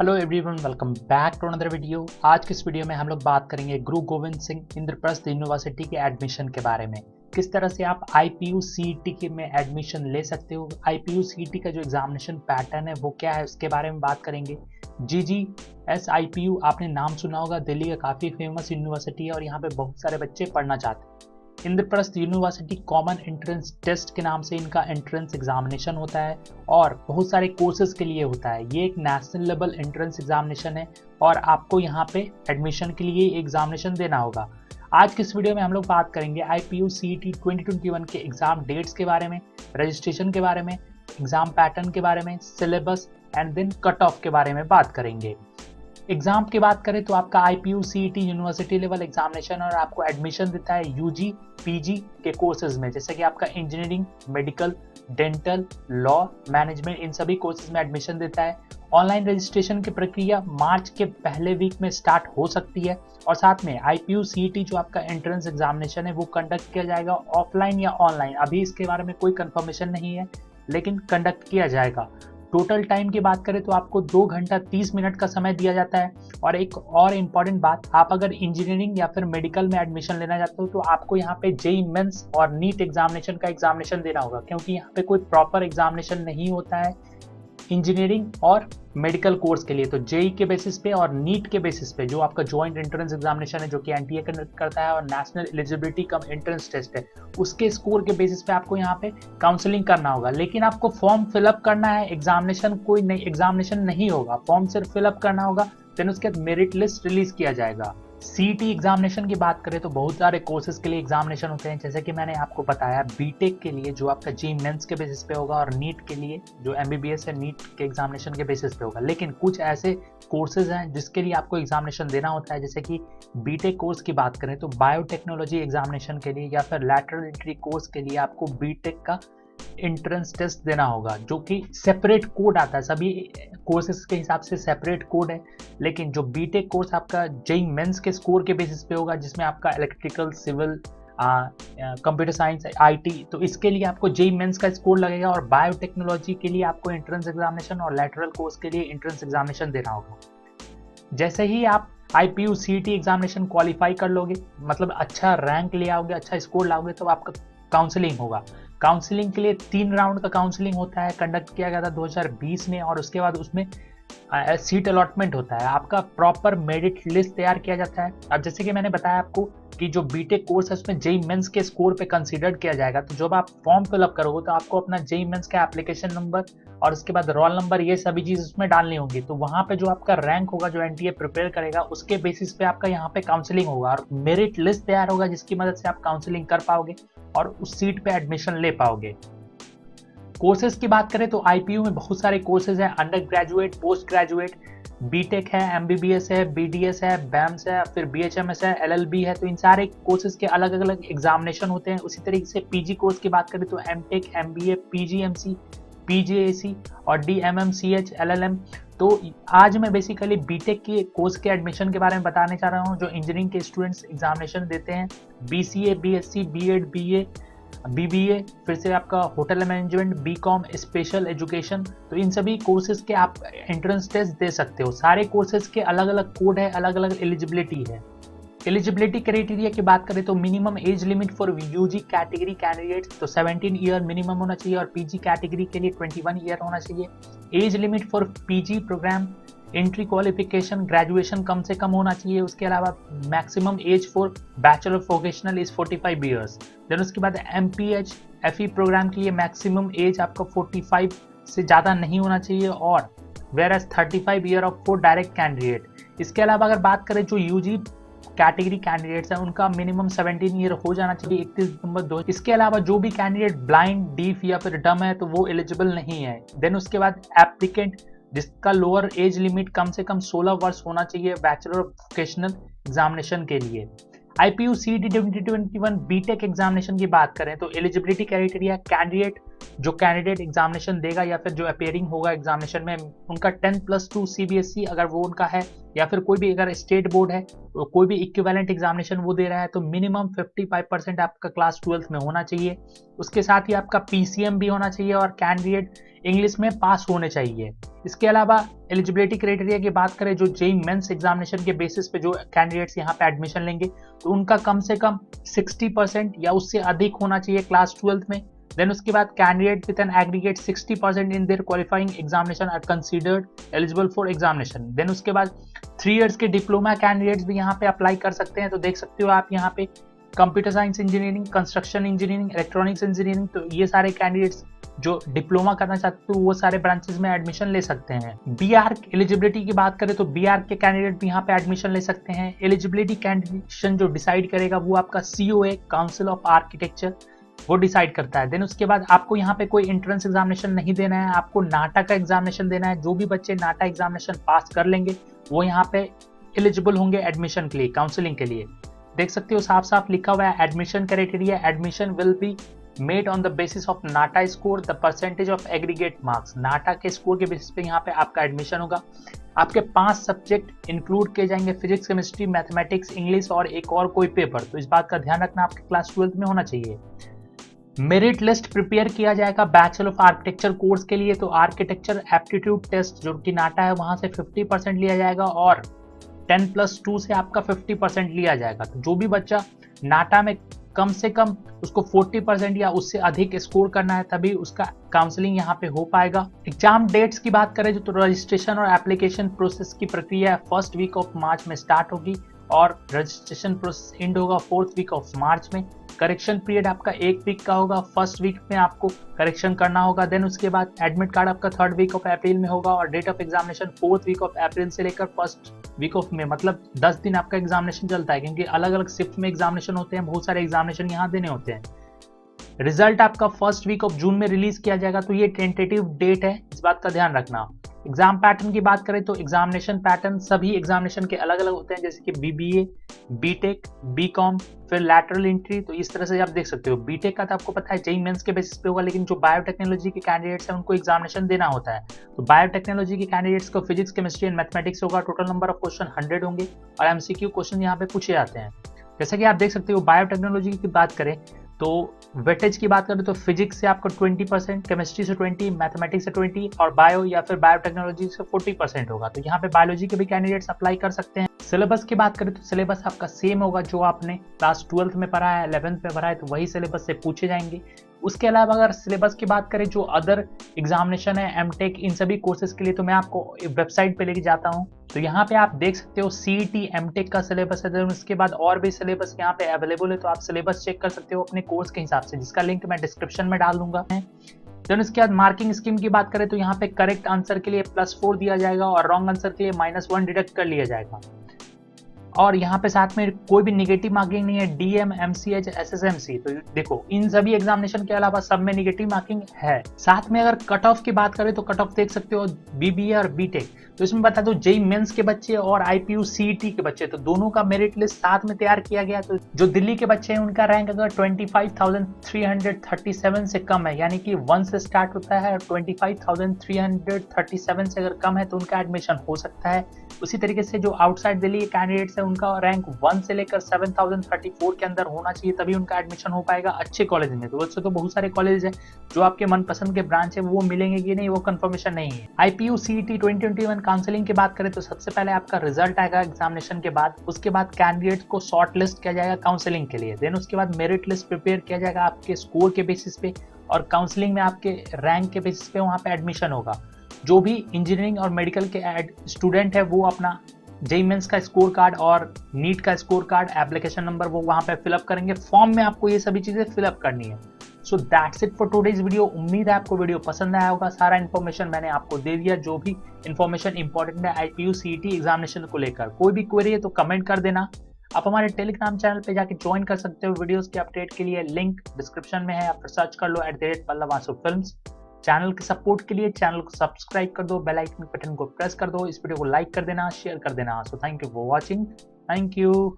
Hello everyone, welcome back to another video. आज की इस वीडियो में हम लोग बात करेंगे गुरु गोविंद सिंह इंद्रप्रस्थ यूनिवर्सिटी के एडमिशन के बारे में। किस तरह से आप IPU CET के में एडमिशन ले सकते हो, IPU CET का जो एग्जामिनेशन पैटर्न है वो क्या है, उसके बारे में बात करेंगे। GGS IPU आपने नाम सुना होगा, दिल्ली का काफ़ी फेमस यूनिवर्सिटी है और यहाँ पे बहुत सारे बच्चे पढ़ना चाहते हैं। Indraprastha university common entrance test के नाम से इनका एंट्रेंस एग्जामिनेशन होता है और बहुत सारे कोर्सेज के लिए होता है। ये एक नेशनल लेवल एंट्रेंस एग्जामिनेशन है और आपको यहाँ पे एडमिशन के लिए एग्जामिनेशन देना होगा। आज की इस वीडियो में हम लोग बात करेंगे IPU CET 2021 के एग्जाम डेट्स के बारे में, रजिस्ट्रेशन के बारे में, एग्जाम पैटर्न के बारे में, syllabus and then cut off के बारे में बात करेंगे। एग्जाम की बात करें तो आपका IPU CET university level examination और आपको एडमिशन देता है UG PG के कोर्सेज में, जैसे कि आपका engineering, medical, dental, law, management, इन सभी कोर्सेज में एडमिशन देता है। ऑनलाइन रजिस्ट्रेशन की प्रक्रिया मार्च के पहले वीक में स्टार्ट हो सकती है और साथ में IPU CET जो आपका एंट्रेंस एग्जामिनेशन है वो कंडक्ट किया जाएगा ऑफलाइन या ऑनलाइन। अभी इसके बारे में कोई कंफर्मेशन नहीं है, लेकिन कंडक्ट किया जाएगा। टोटल टाइम की बात करें तो आपको 2 घंटा 30 मिनट का समय दिया जाता है। और एक और इम्पॉर्टेंट बात, आप अगर इंजीनियरिंग या फिर मेडिकल में एडमिशन लेना चाहते हो तो आपको यहाँ पे JEE मेंस और नीट एग्जामिनेशन का एग्जामिनेशन देना होगा, क्योंकि यहाँ पे कोई प्रॉपर एग्जामिनेशन नहीं होता है इंजीनियरिंग और मेडिकल कोर्स के लिए। तो JEE के बेसिस पे और नीट के बेसिस पे जो आपका ज्वाइंट एंट्रेंस एग्जामिनेशन है, जो कि NTA कंडक्ट करता है, और national eligibility cum entrance test है, उसके स्कोर के बेसिस पे आपको यहाँ पे काउंसलिंग करना होगा। लेकिन आपको फॉर्म फिलअप करना है, एग्जामिनेशन कोई नहीं, एग्जामिनेशन नहीं होगा, फॉर्म सिर्फ फिलअप करना होगा। देन उसके बाद मेरिट लिस्ट रिलीज किया जाएगा। CET एग्जामिनेशन की बात करें तो बहुत सारे कोर्सेज के लिए एग्जामिनेशन होते हैं, जैसे कि मैंने आपको बताया बीटेक के लिए जो आपका JEE मेंस के बेसिस पे होगा और नीट के लिए जो MBBS है नीट के एग्जामिनेशन के बेसिस पे होगा। लेकिन कुछ ऐसे कोर्सेज हैं जिसके लिए आपको एग्जामिनेशन देना होता है, जैसे कि बीटेक कोर्स की बात करें तो बायोटेक्नोलॉजी एग्जामिनेशन के लिए या फिर लैटरल एंट्री कोर्स के लिए आपको बीटेक का एंट्रेंस टेस्ट देना होगा, जो कि सेपरेट कोड आता है। सभी कोर्सेज के हिसाब से सेपरेट कोड है, लेकिन जो बीटेक कोर्स आपका JEE मेंस के स्कोर के बेसिस पे होगा, जिसमें आपका electrical, civil, computer science, IT, तो इसके लिए आपको JEE मेंस का स्कोर लगेगा। और बायोटेक्नोलॉजी के लिए आपको एंट्रेंस एग्जामिनेशन और लैटरल कोर्स के लिए एंट्रेंस एग्जामिनेशन देना होगा। जैसे ही आप IPU CET एग्जामिनेशन क्वालिफाई कर लोगे, मतलब अच्छा रैंक ले आओगे, अच्छा स्कोर लाओगे, तो आपका काउंसलिंग होगा। काउंसलिंग के लिए 3 राउंड का काउंसलिंग होता है, कंडक्ट किया गया था 2020 में, और उसके बाद उसमें सीट अलॉटमेंट होता है। आपका प्रॉपर मेरिट लिस्ट तैयार किया जाता है। अब जैसे कि मैंने बताया आपको कि जो बीटेक कोर्स है उसमें JEE मेंस के स्कोर पे कंसीडर किया जाएगा। तो जब आप फॉर्म फिलअप करोगे तो आपको अपना JEE मेंस का एप्लीकेशन नंबर और उसके बाद रोल नंबर, ये सभी चीज उसमें डालनी होंगी। तो वहां पे जो आपका रैंक होगा, जो NTA प्रिपेयर करेगा, उसके बेसिस पे आपका यहाँ पे काउंसलिंग होगा और मेरिट लिस्ट तैयार होगा, जिसकी मदद से आप काउंसलिंग कर पाओगे और उस सीट पे एडमिशन ले पाओगे। कोर्सेज की बात करें तो IPU में बहुत सारे कोर्सेज हैं, undergraduate, postgraduate, BTech है, MBBS है, BDS है, BAMS है, फिर BHMS है, LLB है। तो इन सारे कोर्सेज के अलग अलग एग्जामिनेशन होते हैं। उसी तरीके से PG कोर्स की बात करें तो MTech, MBA, PGMC, PGAC और DMMCH, LLM। तो आज मैं बेसिकली बीटेक के कोर्स के एडमिशन के बारे में बताने चाह रहा हूँ, जो इंजीनियरिंग के स्टूडेंट्स एग्जामिनेशन देते हैं। BCA, BSc, B.Ed, BA, BBA, फिर से आपका hotel management, BCom, special education, तो इन सभी कोर्सेज के आप एंट्रेंस टेस्ट दे सकते हो। सारे कोर्सेज के अलग अलग कोड है, अलग अलग एलिजिबिलिटी है। एलिजिबिलिटी क्राइटेरिया की बात करें तो minimum age limit for UG category candidates तो 17 ईयर मिनिमम होना चाहिए और PG कैटेगरी के लिए 21 ईयर होना चाहिए। Age limit for PG program entry qualification graduation कम से कम होना चाहिए। उसके अलावा maximum age for bachelor of vocational is 45 years. Then उसके बाद MPH FE प्रोग्राम के लिए मैक्सिमम एज आपका 45 से ज़्यादा नहीं होना चाहिए और where 35 year of for direct candidate. इसके अलावा अगर बात करें जो UG कैटेगरी कैंडिडेट्स हैं, उनका मिनिमम 17 ईयर हो जाना चाहिए 31 दिसंबर 2। इसके अलावा जो भी कैंडिडेट ब्लाइंड, डीफ या फिर डम है तो वो एलिजिबल नहीं है। देन उसके बाद एप्लीकेंट जिसका लोअर एज लिमिट कम से कम 16 वर्ष होना चाहिए बैचलर ऑफ वोकेशनल एग्जामिनेशन के लिए। IPU CET 2021 बीटेक एग्जामिनेशन की बात करें तो एलिजिबिलिटी क्राइटेरिया, कैंडिडेट एग्जामिनेशन देगा या फिर जो अपेयरिंग होगा एग्जामिनेशन में, उनका 10+2 CBSE अगर वो उनका है या फिर कोई भी अगर स्टेट बोर्ड है कोई भी इक्विवेलेंट एग्जामिनेशन वो दे रहा है तो मिनिमम 55% आपका क्लास 12th में होना चाहिए। उसके साथ ही आपका पीसीएम भी होना चाहिए और कैंडिडेट इंग्लिश में पास होने चाहिए। इसके अलावा एलिजिबिलिटी क्राइटेरिया की बात करें, जो जेईई मेंस एग्जामिनेशन के बेसिस पे जो कैंडिडेट्स यहाँ पे एडमिशन लेंगे तो उनका कम से कम 60% या उससे अधिक होना चाहिए क्लास 12th में। देन उसके बाद candidate with an aggregate 60% in their qualifying examination are considered eligible for examination. Then उसके बाद 3 इयर्स के डिप्लोमा कैंडिडेट्स भी यहाँ पे अप्लाई कर सकते हैं। तो देख सकते हो आप यहाँ पे computer science engineering, construction engineering, electronics engineering, तो ये सारे कैंडिडेट्स जो डिप्लोमा करना चाहते हो वो सारे ब्रांचेस में एडमिशन ले सकते हैं। बीआर एलिजिबिलिटी की बात करें तो बीआर के कैंडिडेट भी यहाँ पे एडमिशन ले सकते हैं। एलिजिबिलिटी कैंडिडेशन जो डिसाइड करेगा वो आपका सीओए काउंसिल ऑफ आर्किटेक्चर वो डिसाइड करता है। देन उसके बाद आपको यहाँ पे कोई एंट्रेंस एग्जामिनेशन नहीं देना है, आपको नाटा का एग्जामिनेशन देना है। जो भी बच्चे नाटा एग्जामिनेशन पास कर लेंगे वो यहाँ पे एलिजिबल होंगे एडमिशन के लिए, काउंसलिंग के लिए। देख सकते हो साफ साफ लिखा हुआ है admission criteria, admission will be made on the basis of NATA score the percentage of aggregate marks. NATA के स्कोर के बेसिस पे यहाँ पे आपका एडमिशन होगा। आपके 5 सब्जेक्ट इंक्लूड किए जाएंगे, फिजिक्स, केमिस्ट्री, मैथमेटिक्स, इंग्लिश और एक और कोई पेपर। तो इस बात का ध्यान रखना आपके क्लास 12th में होना चाहिए। मेरिट लिस्ट प्रिपेयर किया जाएगा बैचलर ऑफ आर्किटेक्चर कोर्स के लिए। तो आर्किटेक्चर एप्टीट्यूड टेस्ट जो कि नाटा है वहां से 50% लिया जाएगा और 10+2 से आपका 50% लिया जाएगा। तो जो भी बच्चा नाटा में कम से कम उसको 40% या उससे अधिक स्कोर करना है तभी उसका काउंसलिंग यहाँ पे हो पाएगा। एग्जाम डेट्स की बात करें तो रजिस्ट्रेशन और एप्लीकेशन प्रोसेस की प्रक्रिया फर्स्ट वीक ऑफ मार्च में स्टार्ट होगी और रजिस्ट्रेशन प्रोसेस एंड होगा 4th वीक ऑफ मार्च में। करेक्शन पीरियड आपका 1 वीक का होगा, फर्स्ट वीक में आपको करेक्शन करना होगा। देन उसके बाद एडमिट कार्ड आपका 3rd वीक ऑफ अप्रैल में होगा और date of examination 4th week of April से लेकर 1st वीक ऑफ मई, मतलब 10 दिन आपका एग्जामिनेशन चलता है क्योंकि अलग अलग शिफ्ट में एग्जामिनेशन होते हैं, बहुत सारे एग्जामिनेशन यहाँ देने होते हैं। रिजल्ट आपका 1st वीक ऑफ जून में रिलीज किया जाएगा। तो ये टेंटेटिव डेट है, इस बात का ध्यान रखना। एग्जाम पैटर्न की बात करें तो एग्जामिनेशन पैटर्न सभी एग्जामिनेशन के अलग अलग होते हैं, जैसे कि बीबीए, बीटेक, बीकॉम, फिर लैटरल एंट्री। तो इस तरह से आप देख सकते हो। बीटेक का तो आपको पता है जेईई मेंस के बेसिस पे होगा, लेकिन जो बायोटेक्नोलॉजी के कैंडिडेट्स हैं उनको एग्जामिनेशन देना होता है। तो बायोटेक्नोलॉजी के कैंडिडेट्स को फिजिक्स, केमिस्ट्री एंड मैथमेटिक्स होगा। टोटल नंबर ऑफ क्वेश्चन 100 होंगे और एमसीक्यू क्वेश्चन यहाँ पे पूछे जाते हैं। जैसा कि आप देख सकते हो बायोटेक्नोलॉजी की बात करें तो वेटेज की बात करें तो फिजिक्स से आपका 20%, केमिस्ट्री से 20%, मैथमेटिक्स से 20% और बायो या फिर बायोटेक्नोलॉजी से 40% होगा। तो यहाँ पे बायोलॉजी के भी कैंडिडेट्स अप्लाई कर सकते हैं। सिलेबस की बात करें तो सिलेबस आपका सेम होगा जो आपने क्लास 12th में पढ़ा है, 11th में पढ़ा है, तो वही सिलेबस से पूछे जाएंगे। उसके अलावा अगर सिलेबस की बात करें जो अदर एग्जामिनेशन है, एमटेक, इन सभी कोर्सेज के लिए तो मैं आपको वेबसाइट पे लेके जाता हूँ। तो यहाँ पे आप देख सकते हो सीईटी एमटेक का सिलेबस है। उसके बाद और भी सिलेबस यहाँ पे अवेलेबल है, तो आप सिलेबस चेक कर सकते हो अपने कोर्स के हिसाब से, जिसका लिंक मैं डिस्क्रिप्शन में डाल दूंगा। देन उसके बाद मार्किंग स्कीम की बात करें तो यहाँ पे करेक्ट आंसर के लिए +4 दिया जाएगा और रॉन्ग आंसर के लिए -1 डिडक्ट कर लिया जाएगा। और यहाँ पे साथ में कोई भी निगेटिव मार्किंग नहीं है, डीएम, एमसीएच, एसएसएमसी। तो देखो इन सभी एग्जामिनेशन के अलावा सब में निगेटिव मार्किंग है। साथ में अगर कट ऑफ की बात करें तो कट ऑफ देख सकते हो बीबीए और बीटेक। तो इसमें बता दो जेईई मेंस के बच्चे और आईपीयू सीईटी के बच्चे, तो दोनों का मेरिट लिस्ट साथ में तैयार किया गया। तो जो दिल्ली के बच्चे हैं उनका रैंक अगर 25,337 से कम है, यानी कि 1 से स्टार्ट होता है और 25,337 से अगर कम है तो उनका एडमिशन हो सकता है। उसी तरीके से जो आउटसाइड दिल्ली के कैंडिडेट्स है उनका रैंक 1 से लेकर 7034 के अंदर होना चाहिए, तभी उनका एडमिशन हो पाएगा अच्छे कॉलेज में। तो वैसे तो बहुत सारे कॉलेज है जो आपके मनपसंद के ब्रांच है वो मिलेंगे कि नहीं वो कंफर्मेशन नहीं है। आईपीयू सीईटी 2021 काउंसलिंग की बात करें तो सबसे पहले आपका रिजल्ट आएगा एग्जामिनेशन के बाद। उसके बाद कैंडिडेट्स को शॉर्ट लिस्ट किया जाएगा काउंसलिंग के लिए। देन उसके बाद मेरिट लिस्ट प्रिपेयर किया जाएगा आपके स्कोर के बेसिस पे और काउंसलिंग में आपके रैंक के बेसिस पे वहाँ पे एडमिशन होगा। जो भी इंजीनियरिंग और मेडिकल के स्टूडेंट है वो अपना जेईई मेंस का स्कोर कार्ड और नीट का स्कोर कार्ड, एप्लीकेशन नंबर वो वहाँ पे फिलअप करेंगे। फॉर्म में आपको ये सभी चीजें फिलअप करनी है। So that's it for today's video. उम्मीद है आपको वीडियो पसंद आया होगा। सारा इन्फॉर्मेशन मैंने आपको दे दिया, जो भी इन्फॉर्मेशन इंपॉर्टेंट है आईपीयू सीईटी एग्जामिनेशन को लेकर। कोई भी क्वेरी है तो कमेंट कर देना। आप हमारे टेलीग्राम चैनल पे जाके ज्वाइन कर सकते हो वीडियोस के अपडेट के लिए, लिंक डिस्क्रिप्शन में है। आप सर्च कर लो @पल्लव चैनल के सपोर्ट के लिए चैनल को सब्सक्राइब कर दो, बेल आइकन बटन को प्रेस कर दो, इस वीडियो को लाइक कर देना, शेयर कर देना। So thank you for watching. Thank you.